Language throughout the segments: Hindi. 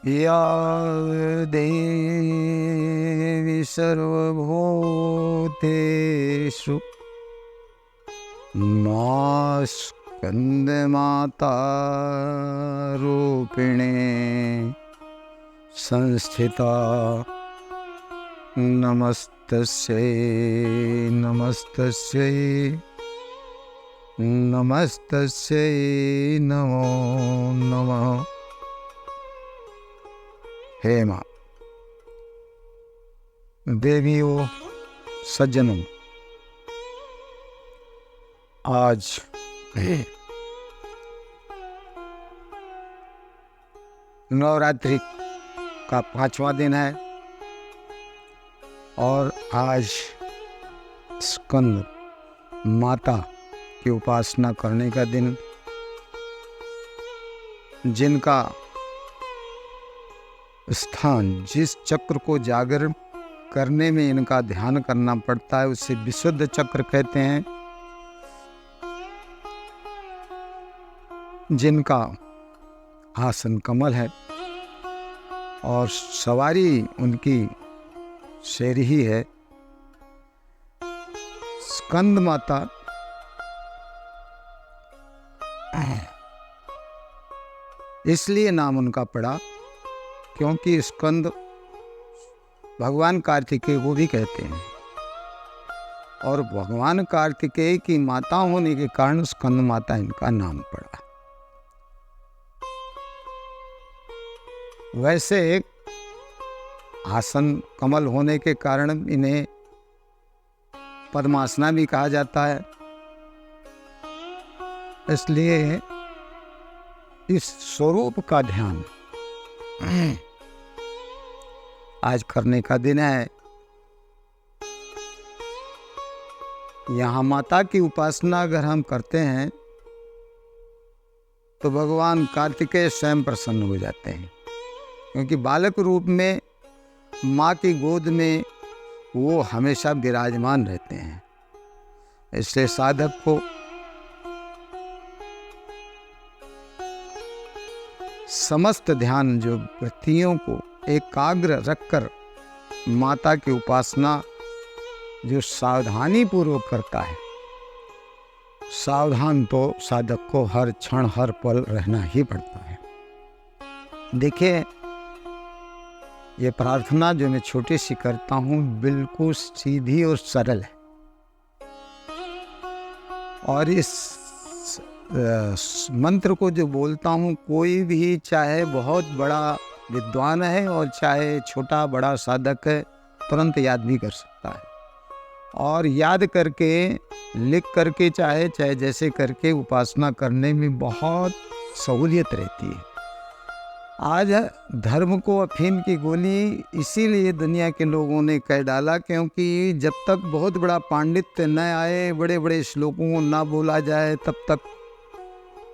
या देवी सर्वभूतेषु मा स्कंदमाता रूपिणे संस्थिता नमस्तस्यै नमस्तस्यै नमस्तस्यै नमो नमः। हे माँ, देवियों, सज्जनों, आज नवरात्रि का 5वां दिन है और आज स्कंद माता की उपासना करने का दिन, जिनका स्थान, जिस चक्र को जागरण करने में इनका ध्यान करना पड़ता है, उसे विशुद्ध चक्र कहते हैं। जिनका आसन कमल है और सवारी उनकी शेर ही है। स्कंद माता इसलिए नाम उनका पड़ा क्योंकि स्कंद भगवान कार्तिकेय को भी कहते हैं और भगवान कार्तिकेय की माता होने के कारण स्कंद माता इनका नाम पड़ा। वैसे आसन कमल होने के कारण इन्हें पद्मासना भी कहा जाता है। इसलिए इस स्वरूप का ध्यान आज करने का दिन है। यहाँ माता की उपासना अगर हम करते हैं तो भगवान कार्तिकेय स्वयं प्रसन्न हो जाते हैं, क्योंकि बालक रूप में माँ की गोद में वो हमेशा विराजमान रहते हैं। इसलिए साधक को समस्त ध्यान, जो वृत्तियों को एकाग्र रखकर माता की उपासना जो सावधानी पूर्वक करता है, सावधान तो साधक को हर क्षण हर पल रहना ही पड़ता है। देखिए, ये प्रार्थना जो मैं छोटी सी करता हूँ बिल्कुल सीधी और सरल है, और इस मंत्र को जो बोलता हूँ कोई भी, चाहे बहुत बड़ा विद्वान है और चाहे छोटा बड़ा साधक है, तुरंत याद भी कर सकता है। और याद करके, लिख करके, चाहे जैसे करके उपासना करने में बहुत सहूलियत रहती है। आज धर्म को अफीम की गोली इसीलिए दुनिया के लोगों ने कह डाला क्योंकि जब तक बहुत बड़ा पांडित्य न आए, बड़े बड़े श्लोकों को ना बोला जाए, तब तक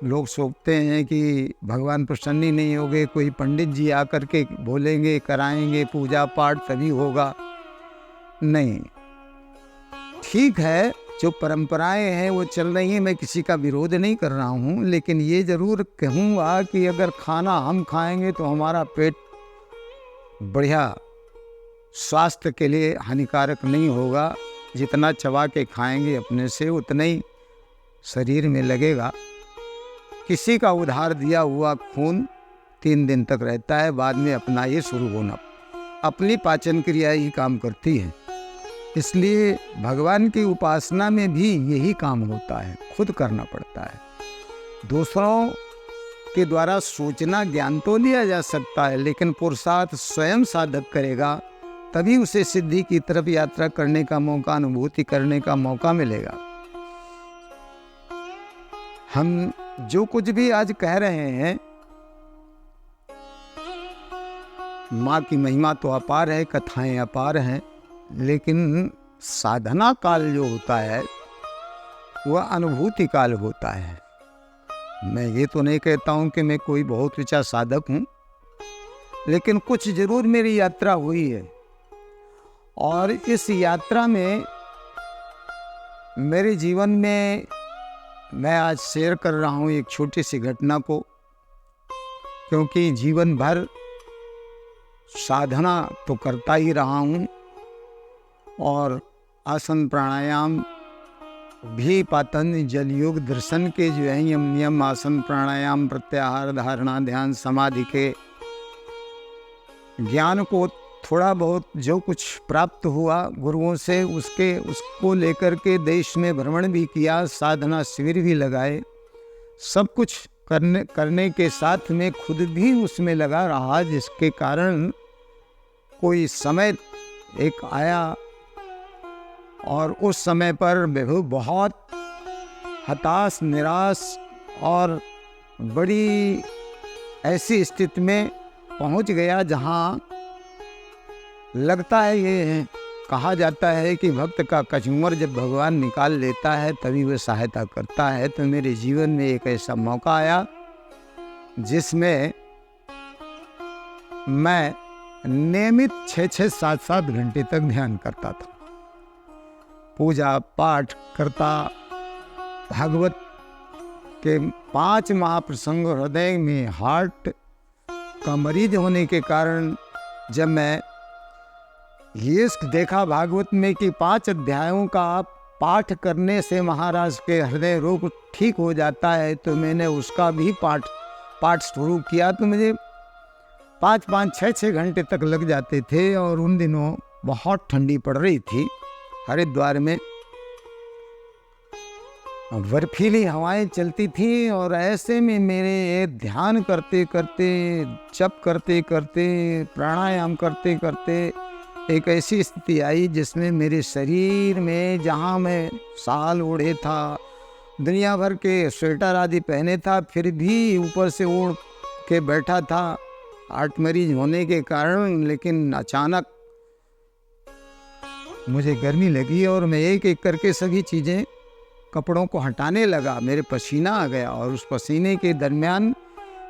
लोग सोचते हैं कि भगवान प्रसन्न ही नहीं होंगे, कोई पंडित जी आकर के बोलेंगे, कराएंगे पूजा पाठ तभी होगा। नहीं, ठीक है, जो परंपराएं हैं वो चल रही हैं, मैं किसी का विरोध नहीं कर रहा हूँ, लेकिन ये जरूर कहूँगा कि अगर खाना हम खाएंगे तो हमारा पेट बढ़िया स्वास्थ्य के लिए हानिकारक नहीं होगा। जितना चबा के खाएंगे अपने से उतना ही शरीर में लगेगा। किसी का उधार दिया हुआ खून 3 दिन तक रहता है, बाद में अपना ये शुरू होना, अपनी पाचन क्रिया ही काम करती है। इसलिए भगवान की उपासना में भी यही काम होता है, खुद करना पड़ता है। दूसरों के द्वारा सूचना ज्ञान तो लिया जा सकता है, लेकिन पुरुषार्थ स्वयं साधक करेगा तभी उसे सिद्धि की तरफ यात्रा करने का मौका, अनुभूति करने का मौका मिलेगा। हम जो कुछ भी आज कह रहे हैं, माँ की महिमा तो अपार है, कथाएं अपार हैं, लेकिन साधना काल जो होता है वह अनुभूति काल होता है। मैं ये तो नहीं कहता हूँ कि मैं कोई बहुत ऊंचा साधक हूँ, लेकिन कुछ जरूर मेरी यात्रा हुई है, और इस यात्रा में मेरे जीवन में मैं आज शेयर कर रहा हूँ एक छोटी सी घटना को, क्योंकि जीवन भर साधना तो करता ही रहा हूँ और आसन प्राणायाम भी पातंजलि जल योग दर्शन के जो है यम नियम आसन प्राणायाम प्रत्याहार धारणा ध्यान समाधि के ज्ञान को थोड़ा बहुत जो कुछ प्राप्त हुआ गुरुओं से उसको लेकर के देश में भ्रमण भी किया, साधना शिविर भी लगाए, सब कुछ करने के साथ में खुद भी उसमें लगा रहा, जिसके कारण कोई समय एक आया और उस समय पर बहुत हताश निराश और बड़ी ऐसी स्थिति में पहुंच गया जहां लगता है, ये कहा जाता है कि भक्त का कचूमर जब भगवान निकाल लेता है तभी वह सहायता करता है। तो मेरे जीवन में एक ऐसा मौका आया जिसमें मैं नियमित 6-6, 7-7 घंटे तक ध्यान करता था, पूजा पाठ करता, भागवत के 5 महाप्रसंग हृदय में हार्ट का मरीज होने के कारण जब मैं ये देखा भागवत में कि 5 अध्यायों का पाठ करने से महाराज के हृदय रोग ठीक हो जाता है, तो मैंने उसका भी पाठ शुरू किया। तो मुझे 5-5, 6-6 घंटे तक लग जाते थे और उन दिनों बहुत ठंडी पड़ रही थी। हरिद्वार में बर्फीली हवाएं चलती थी और ऐसे में मेरे ध्यान करते करते, जप करते करते, प्राणायाम करते करते एक ऐसी स्थिति आई जिसमें मेरे शरीर में, जहाँ मैं साल ओढ़े था, दुनिया भर के स्वेटर आदि पहने था, फिर भी ऊपर से ओढ़ के बैठा था हार्ट मरीज होने के कारण, लेकिन अचानक मुझे गर्मी लगी और मैं एक एक करके सभी चीज़ें कपड़ों को हटाने लगा। मेरे पसीना आ गया और उस पसीने के दरमियान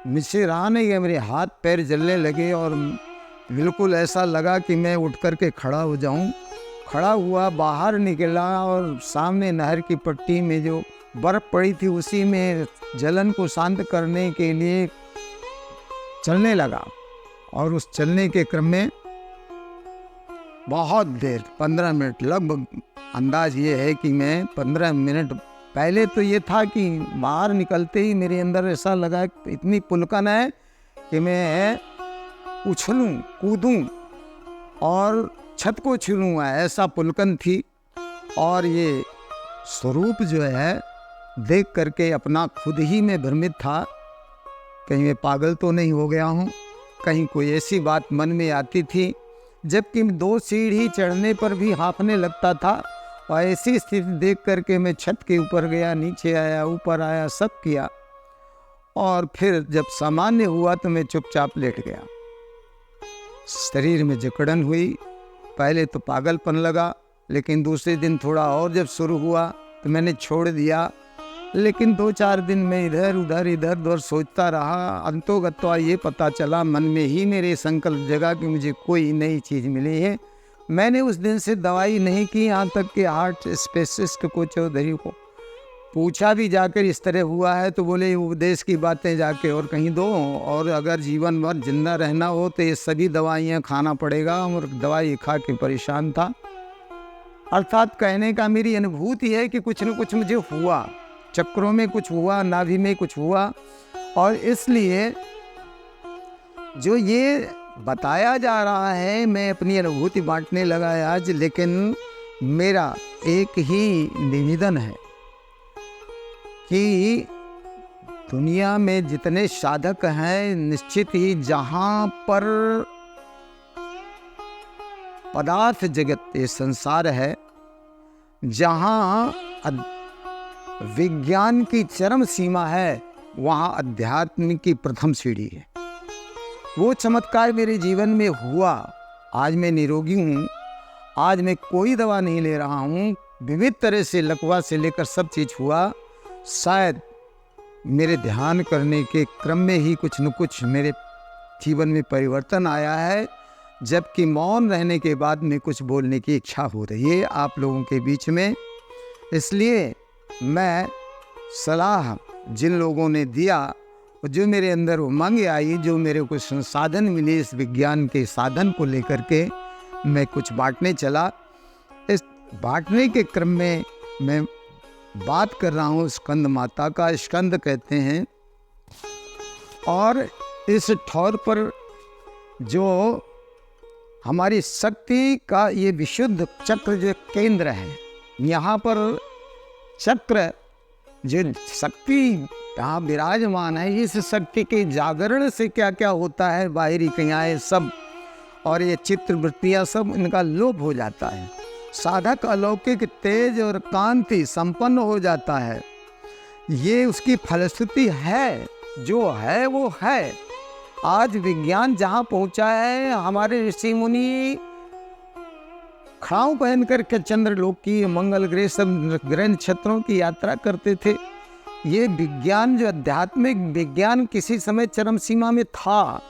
मुझसे रहा नहीं गया, मेरे हाथ पैर जलने लगे और बिल्कुल ऐसा लगा कि मैं उठ कर के खड़ा हो जाऊं। खड़ा हुआ, बाहर निकला और सामने नहर की पट्टी में जो बर्फ़ पड़ी थी उसी में जलन को शांत करने के लिए चलने लगा और उस चलने के क्रम में बहुत देर, 15 मिनट लगभग, अंदाज ये है कि मैं 15 मिनट पहले तो ये था कि बाहर निकलते ही मेरे अंदर ऐसा लगा इतनी पुलकन है कि मैं उछलूं, कूदूं और छत को छूऊंगा, ऐसा पुलकन थी। और ये स्वरूप जो है देख करके अपना खुद ही मैं भ्रमित था, कहीं मैं पागल तो नहीं हो गया हूँ, कहीं कोई ऐसी बात मन में आती थी। जबकि 2 सीढ़ी चढ़ने पर भी हाँफने लगता था और ऐसी स्थिति देख करके मैं छत के ऊपर गया, नीचे आया, ऊपर आया, सब किया और फिर जब सामान्य हुआ तो मैं चुपचाप लेट गया। शरीर में जकड़न हुई, पहले तो पागलपन लगा, लेकिन दूसरे दिन थोड़ा और जब शुरू हुआ तो मैंने छोड़ दिया। लेकिन 2-4 दिन में इधर उधर सोचता रहा। अंतोगत्वा ये पता चला, मन में ही मेरे संकल्प जगा कि मुझे कोई नई चीज़ मिली है। मैंने उस दिन से दवाई नहीं की, यहाँ तक कि हार्ट स्पेशलिस्ट को, चौधरी को पूछा भी जाकर इस तरह हुआ है तो बोले उपदेश की बातें जाके और कहीं दो, और अगर जीवन भर जिंदा रहना हो तो ये सभी दवाइयाँ खाना पड़ेगा। और दवाई खा के परेशान था। अर्थात कहने का मेरी अनुभूति है कि कुछ न कुछ मुझे हुआ, चक्रों में कुछ हुआ, नाभि में कुछ हुआ, और इसलिए जो ये बताया जा रहा है मैं अपनी अनुभूति बांटने लगा आज। लेकिन मेरा एक ही निवेदन है कि दुनिया में जितने साधक हैं, निश्चित ही जहाँ पर पदार्थ जगत ये संसार है, जहाँ विज्ञान की चरम सीमा है, वहाँ अध्यात्म की प्रथम सीढ़ी है। वो चमत्कार मेरे जीवन में हुआ। आज मैं निरोगी हूँ, आज मैं कोई दवा नहीं ले रहा हूँ, विविध तरह से लकवा से लेकर सब चीज़ हुआ। शायद मेरे ध्यान करने के क्रम में ही कुछ न कुछ मेरे जीवन में परिवर्तन आया है, जबकि मौन रहने के बाद में कुछ बोलने की इच्छा हो रही है आप लोगों के बीच में। इसलिए मैं सलाह जिन लोगों ने दिया जो मेरे अंदर उमंग आई, जो मेरे को संसाधन मिले इस विज्ञान के साधन को लेकर के मैं कुछ बांटने चला। इस बांटने के क्रम में मैं बात कर रहा हूँ स्कंद माता का। स्कंद कहते हैं, और इस ठौर पर जो हमारी शक्ति का ये विशुद्ध चक्र जो केंद्र है, यहाँ पर चक्र जो शक्ति यहाँ विराजमान है, इस शक्ति के जागरण से क्या क्या होता है, बाहरी क्रियाएं सब और ये चित्र वृत्तियाँ सब इनका लोप हो जाता है। साधक अलौकिक तेज और कांति संपन्न हो जाता है। ये उसकी फलश्रुति है, जो है वो है। आज विज्ञान जहाँ पहुँचा है, हमारे ऋषि मुनि खड़ाऊ पहन करके चंद्रलोक की, मंगल ग्रह, सब ग्रह नक्षत्रों की यात्रा करते थे। ये विज्ञान जो आध्यात्मिक विज्ञान किसी समय चरम सीमा में था।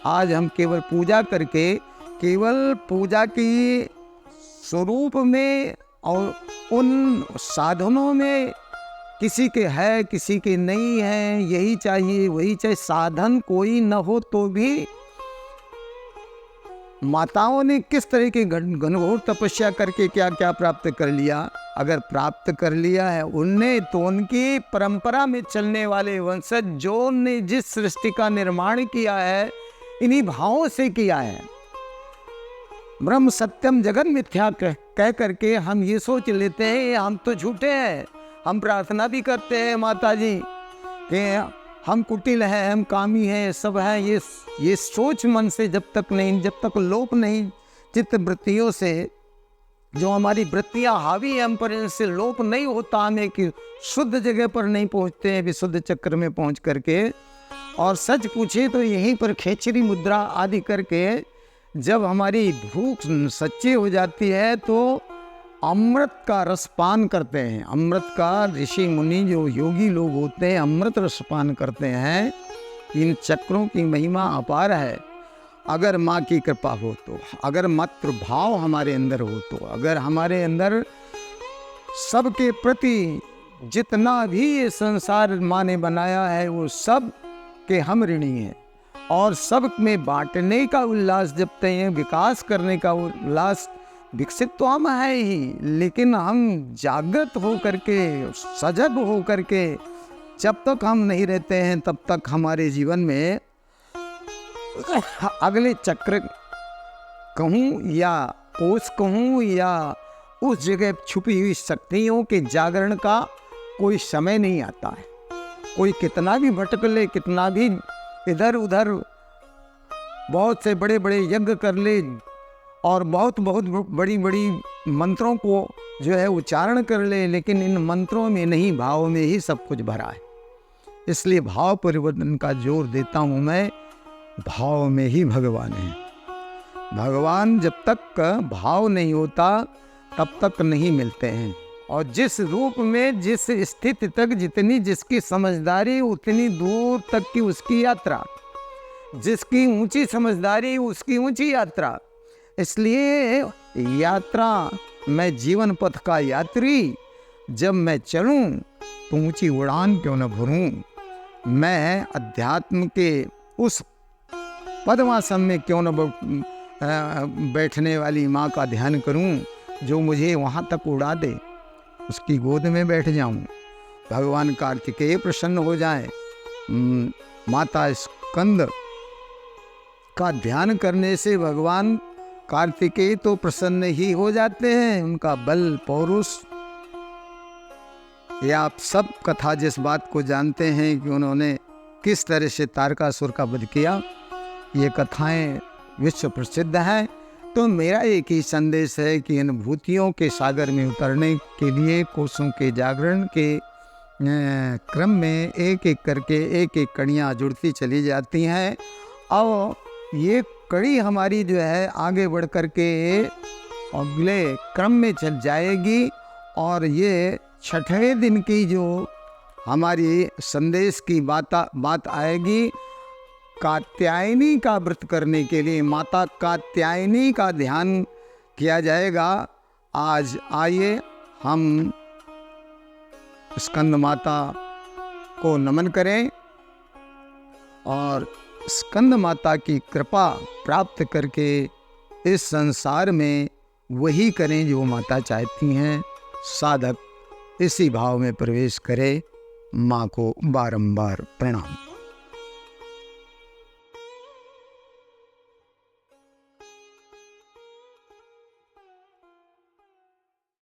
आज हम केवल पूजा करके, केवल पूजा की स्वरूप में और उन साधनों में किसी के है किसी के नहीं है, यही चाहिए वही चाहिए, साधन कोई न हो तो भी माताओं ने किस तरह की घनघोर तपस्या करके क्या क्या प्राप्त कर लिया। अगर प्राप्त कर लिया है उनने, तो उनकी परंपरा में चलने वाले वंशज जो ने जिस सृष्टि का निर्माण किया है, इन्हीं भावों से किया है। ब्रह्म सत्यम जगत मिथ्या कह करके हम ये सोच लेते हैं हम तो झूठे हैं। हम प्रार्थना भी करते हैं माता जी कि हम कुटिल हैं, हम कामी हैं, सब हैं। ये सोच मन से जब तक लोप नहीं, चित्त वृत्तियों से जो हमारी वृत्तियाँ हावी हैं हम पर, इनसे लोप नहीं होता, हमें कि शुद्ध जगह पर नहीं पहुँचते हैं विशुद्ध चक्र में पहुँच करके। और सच पूछे तो यहीं पर खेचरी मुद्रा आदि करके जब हमारी भूख सच्ची हो जाती है तो अमृत का रसपान करते हैं। अमृत का ऋषि मुनि जो योगी लोग होते हैं अमृत रसपान करते हैं। इन चक्रों की महिमा अपार है। अगर माँ की कृपा हो तो, अगर मातृभाव हमारे अंदर हो तो, अगर हमारे अंदर सबके प्रति जितना भी ये संसार माँ ने बनाया है वो सब के हम ऋणी हैं, और सब में बांटने का उल्लास जपते हैं, विकास करने का उल्लास। विकसित तो हम हैं ही, लेकिन हम जागृत हो करके, सजग हो करके जब तक हम नहीं रहते हैं तब तक हमारे जीवन में अगले चक्र कहूँ या कोष कहूँ या उस जगह छुपी हुई शक्तियों के जागरण का कोई समय नहीं आता है। कोई कितना भी भटक ले, कितना भी इधर उधर बहुत से बड़े बड़े यज्ञ कर ले और बहुत बड़ी बड़ी मंत्रों को जो है उच्चारण कर ले, लेकिन इन मंत्रों में नहीं, भाव में ही सब कुछ भरा है। इसलिए भाव परिवर्तन का जोर देता हूँ मैं। भाव में ही भगवान है। भगवान जब तक भाव नहीं होता तब तक नहीं मिलते हैं। और जिस रूप में, जिस स्थिति तक जितनी जिसकी समझदारी उतनी दूर तक की उसकी यात्रा, जिसकी ऊंची समझदारी उसकी ऊंची यात्रा। इसलिए यात्रा, मैं जीवन पथ का यात्री, जब मैं चलूं तो ऊंची उड़ान क्यों न भरूं। मैं अध्यात्म के उस पद्मासन में क्यों न बैठने वाली माँ का ध्यान करूं जो मुझे वहाँ तक उड़ा दे, उसकी गोद में बैठ जाऊं। भगवान कार्तिकेय प्रसन्न हो जाए। माता स्कंद का ध्यान करने से भगवान कार्तिकेय तो प्रसन्न ही हो जाते हैं। उनका बल, पौरुष, ये आप सब कथा जिस बात को जानते हैं कि उन्होंने किस तरह से तारकासुर का वध किया, ये कथाएं विश्व प्रसिद्ध हैं। तो मेरा एक ही संदेश है कि इन भूतियों के सागर में उतरने के लिए कोषों के जागरण के क्रम में एक एक करके एक एक कड़ियाँ जुड़ती चली जाती हैं। और ये कड़ी हमारी जो है आगे बढ़ कर के अगले क्रम में चल जाएगी। और ये छठवें दिन की जो हमारी संदेश की बात आएगी, कात्यायनी का व्रत करने के लिए माता कात्यायनी का ध्यान किया जाएगा। आज आइए हम स्कंद माता को नमन करें और स्कंद माता की कृपा प्राप्त करके इस संसार में वही करें जो माता चाहती हैं। साधक इसी भाव में प्रवेश करे। माँ को बारंबार प्रणाम।